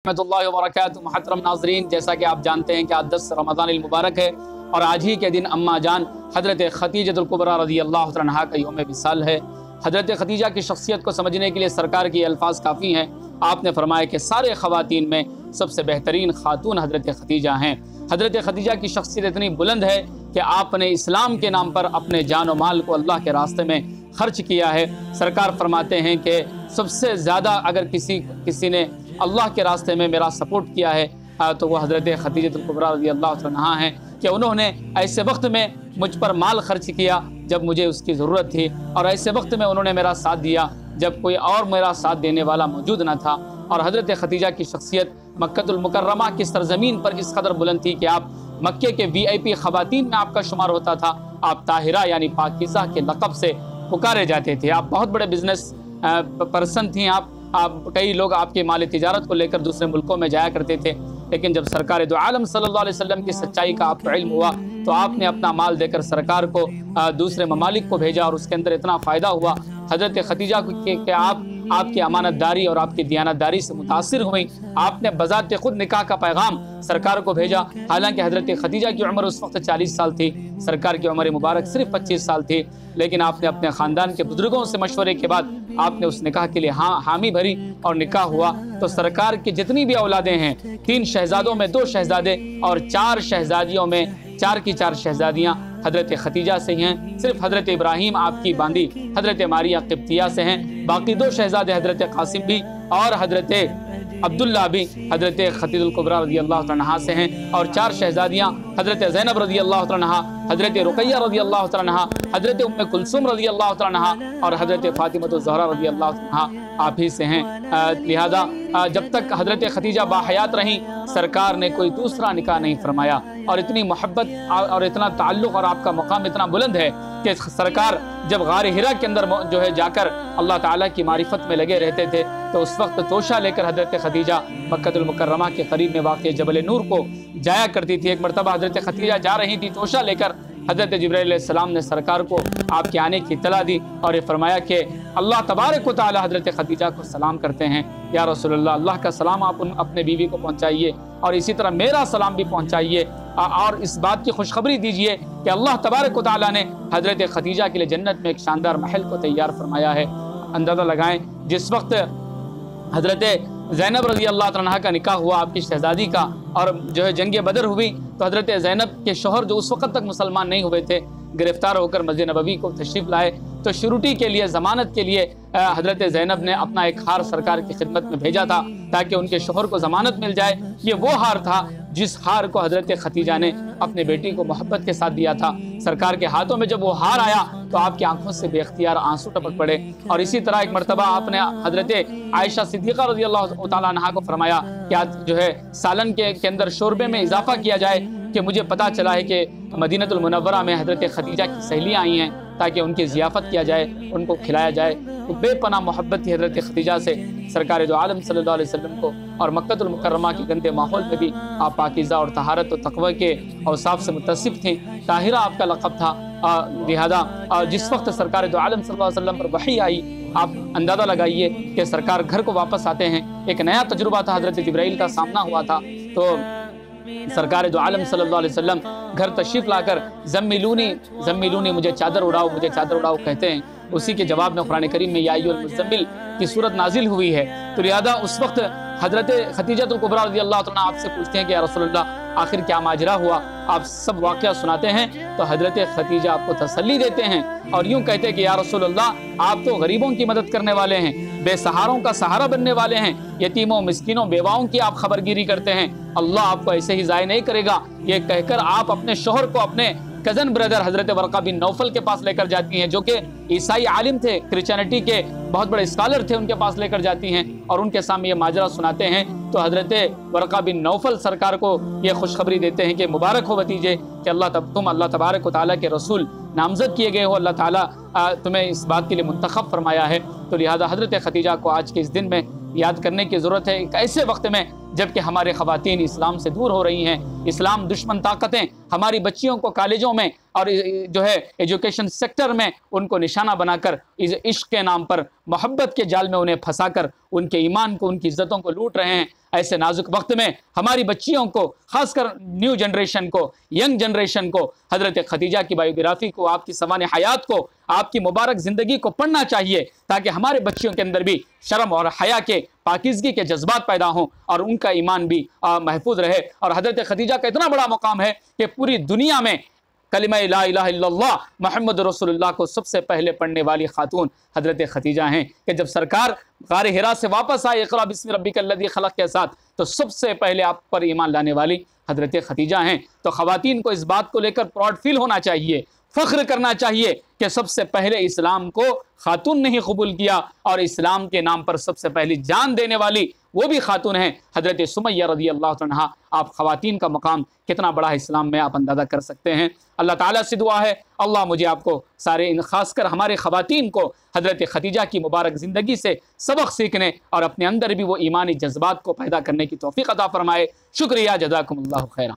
रहमतुल्लाहि व बरकातुहू। मुहतरम नाज़रीन, जैसा कि आप जानते हैं कि आज 10 रमज़ान मुबारक है और आज ही के दिन अम्मा जान हज़रत खदीजतुल कुबरा रज़ियल्लाहु अन्हा का यौम विसाल है। हज़रत खदीजा की शख्सियत को समझने के लिए सरकार के अल्फाज काफ़ी हैं। आपने फरमाया कि सारे ख़वातीन में सबसे बेहतरीन खातून हज़रत खदीजा हैं। हज़रत खदीजा की शख्सियत इतनी बुलंद है कि आपने इस्लाम के नाम पर अपने जान और माल को अल्लाह के रास्ते में खर्च किया है। सरकार फरमाते हैं कि सबसे ज़्यादा अगर किसी ने अल्लाह के रास्ते में मेरा सपोर्ट किया है तो वह हज़रत खदीजतुल कुबरा रज़ियल्लाहु अन्हा हैं कि उन्होंने ऐसे वक्त में मुझ पर माल खर्च किया जब मुझे उसकी ज़रूरत थी, और ऐसे वक्त में उन्होंने मेरा साथ दिया जब कोई और मेरा साथ देने वाला मौजूद न था। और हज़रत खदीजा की शख्सियत मक्कतुल मुकर्रमा की सरज़मीन पर इस कदर बुलंद थी कि आप मक्के के VIP ख़वातीन में आपका शुमार होता था। आप ताहिरा यानी पाकीज़ा के लक़ब से पुकारे जाते थे। आप बहुत बड़े बिजनेस पर्सन थी। आप कई लोग आपके माल तिजारत को लेकर दूसरे मुल्कों में जाया करते थे, लेकिन जब सरकार दो आलम सल्लल्लाहु अलैहि वसल्लम की सच्चाई का आपको इल्म हुआ तो आपने अपना माल देकर सरकार को दूसरे ममालिक को भेजा और उसके अंदर इतना फ़ायदा हुआ हज़रत खदीजा के आपकी अमानतदारी और आपकी दियानतदारी से मुतासिर हुई। आपने बज़ात खुद निकाह का पैगाम सरकार को भेजा। हालांकि हज़रत खदीजा की उम्र उस वक्त 40 साल थी, सरकार की उम्र मुबारक सिर्फ 25 साल थी, लेकिन आपने अपने ख़ानदान के बुजुर्गों से मशवरे के बाद आपने उस निकाह के लिए हामी भरी और निकाह हुआ। तो सरकार की जितनी भी औलादें हैं, 3 शहजादों में 2 शहजादे और 4 शहजादियों में 4 की 4 शहजादियाँ हज़रत खदीजा से हैं। सिर्फ हज़रत इब्राहीम आपकी बांदी हज़रत मारिया क़िब्तिया से हैं। बाकी 2 शहजादे हज़रत क़ासिम भी और हज़रत अब्दुल्ला भी हज़रत खदीजतुल कुबरा रज़ियल्लाहु अन्हा से हैं, और 4 शहजादियाँ हज़रत ज़ैनब रज़ियल्लाहु अन्हा, हज़रत रुक़ैया रज़ियल्लाहु अन्हा, हज़रत उम्मे कुलसूम रज़ियल्लाहु अन्हा और हज़रत फ़ातिमतुज़ ज़हरा रज़ियल्लाहु अन्हा आप ही से हैं। लिहाजा जब तक हज़रत खदीजा बाहयात रहीं सरकार ने कोई दूसरा निकाह नहीं फरमाया। और इतनी मोहब्बत और इतना ताल्लुक़ और आपका मुकाम इतना बुलंद है कि सरकार जब गार हिरा के अंदर जो है जाकर अल्लाह ताला की मारिफत में लगे रहते थे तो उस वक्त तोशा लेकर हज़रत खदीजा मक्कतुल मुकर्रमा के करीब में वाक़ जबल नूर को जाया करती थी। एक मरतबा हज़रत खदीजा जा रही थी तोशा लेकर, हज़रत जिब्राइल अलैहिस्सलाम ने सरकार को आपके आने की इत्तला दी और ये फरमाया कि अल्लाह तबारक व तआला हज़रत खदीजा को सलाम करते हैं। या रसूलल्लाह, अल्लाह का सलाम आप अपने बीवी को पहुँचाइए और इसी तरह मेरा सलाम भी पहुँचाइए, और इस बात की खुशखबरी दीजिए कि अल्लाह तबारक व तआला ने हज़रत खदीजा के लिए जन्नत में एक शानदार महल को तैयार फरमाया है। अंदाज़ा लगाएँ, जिस वक्त हज़रत ज़ैनब रज़ियल्लाहु अन्हा का निकाह हुआ आपकी शहज़ादी का और जो है जंग बदर हुई तो हज़रत ज़ैनब के शोहर जो उस वक़्त तक मुसलमान नहीं हुए थे गिरफ़्तार होकर मस्जिद नबवी को तशरीफ़ लाए। तो शुरूटी के लिए ज़मानत के लिए हज़रत ज़ैनब ने अपना एक हार सरकार की खिदमत में भेजा था ताकि उनके शोहर को ज़मानत मिल जाए। ये वो हार था जिस हार को हज़रत खदीजा ने अपने बेटी को मोहब्बत के साथ दिया था। सरकार के हाथों में जब वो हार आया तो आपकी आंखों से बेख्तियार आंसू टपक पड़े। और इसी तरह एक मरतबा आपने हज़रत आयशा सिद्दीक़ा रज़ियल्लाहु तआला अन्हा को फरमाया कि आज जो है सालन के अंदर शोरबे में इजाफा किया जाए कि मुझे पता चला है कि मदीनतुल मुनव्वरा में हज़रत खदीजा की सहेलियाँ आई हैं ताकि उनकी ज़ियाफ़त किया जाए, उनको खिलाया जाए। तो बेपनाह मोहब्बत थी हज़रत खदीजा से सरकार दो आलम सल्लल्लाहु अलैहि वसल्लम को, और मक्कतुल मुकर्रमा के गंदे माहौल में भी आप पाकीज़ा और तहारत और तक़वा के औसाफ से मुतसिफ़ थी। ताहिरा आपका लक़ब था। लिहाजा जिस वक्त सरकार दो आलम सल्लल्लाहु अलैहि वसल्लम पर वही आई, आप अंदाज़ा लगाइए कि सरकार घर को वापस आते हैं। एक नया तजुर्बा था, हज़रत जिब्राइल का सामना हुआ था। तो सरकार दो आलम सल्लल्लाहु अलैहि वसल्लम घर तशरीफ़ लाकर ज़म्मिलूनी मुझे चादर उड़ाओ कहते हैं। उसी के जवाब में कुरान करीम में या अय्युहल मुज़्ज़म्मिल की सूरत नाजिल हुई है। तो लिहाजा उस वक्त हज़रत खदीजतुल कुबरा रज़ियल्लाहु अन्हा आपसे पूछते हैं कि या रसूलल्लाह आखिर क्या माजरा हुआ। आप सब वाक़या सुनाते हैं तो हज़रत खदीजा आपको तसल्ली देते हैं और यूँ कहते हैं कि या रसूलल्लाह आप तो गरीबों की मदद करने वाले हैं, बेसहारों का सहारा बनने वाले हैं, यतीमों मिस्किनों बेवाओं की आप खबरगिरी करते हैं। अल्लाह आपको ऐसे ही ज़ाय नहीं करेगा। ये कहकर आप अपने शोहर को अपने कज़न ब्रदर हज़रत वरक़ा बिन नौफल के पास लेकर जाती हैं जो कि ईसाई आलिम थे, क्रिश्चियनिटी के बहुत बड़े स्कॉलर थे, उनके पास लेकर जाती हैं और उनके सामने ये माजरा सुनाते हैं। तो हज़रत वरक़ा बिन नौफल सरकार को ये खुशखबरी देते हैं कि मुबारक हो भतीजे कि तुम अल्लाह तबारक व तआला के रसूल नामज़द किए गए हो, अल्लाह ताला तुम्हें इस बात के लिए मुंतखब फरमाया है। तो लिहाजा हज़रत खदीजा को आज के इस दिन में याद करने की ज़रूरत है। एक ऐसे वक्त में جبکہ ہمارے خواتین اسلام سے دور ہو رہی ہیں۔ اسلام دشمن طاقتیں ہماری بچیوں کو کالجوں میں اور جو ہے ایجوکیشن سیکٹر میں ان کو نشانہ بنا کر اس عشق کے نام پر محبت کے جال میں انہیں پھنسا کر ان کے ایمان کو، ان کی عزتوں کو لوٹ رہے ہیں۔ ایسے نازک وقت میں ہماری بچیوں کو، خاص کر نیو جنریشن کو، ینگ جنریشن کو حضرت خدیجہ کی بایوگرافی کو، آپ کی سوانح حیات کو، آپ کی مبارک زندگی کو پڑھنا چاہیے، تاکہ ہمارے بچیوں کے اندر بھی شرم اور حیا کے، پاکیزگی کے جذبات پیدا ہوں اور ان کا ایمان بھی محفوظ رہے۔ اور حضرت خدیجہ کا اتنا بڑا مقام ہے کہ پوری دنیا میں کلمہ لا الہ الا اللہ محمد رسول اللہ کو سب سے پہلے پڑھنے والی خاتون حضرت خدیجہ ہیں، کہ جب سرکار غار حرا سے واپس آئے اقرأ بسم ربک الذی خلق کے ساتھ، تو سب سے پہلے آپ پر ایمان لانے والی حضرت خدیجہ ہیں۔ تو خواتین کو اس بات کو لے کر پراؤڈ فیل ہونا چاہیے، فخر کرنا چاہیے کہ سب سے پہلے اسلام کو خاتون نے ہی قبول کیا، اور اسلام کے نام پر سب سے پہلی جان دینے والی وہ بھی خاتون ہیں حضرت سمیہ رضی اللہ عنہا۔ آپ خواتین کا مقام کتنا بڑا ہے اسلام میں، آپ اندازہ کر سکتے ہیں۔ اللہ تعالیٰ سے دعا ہے اللہ مجھے آپ کو سارے، خاص کر ہمارے خواتین کو، حضرت خدیجہ کی مبارک زندگی سے سبق سیکھنے اور اپنے اندر بھی وہ ایمانی جذبات کو پیدا کرنے کی توفیق عطا فرمائے۔ شکریہ، جزاکم اللہ خیرا۔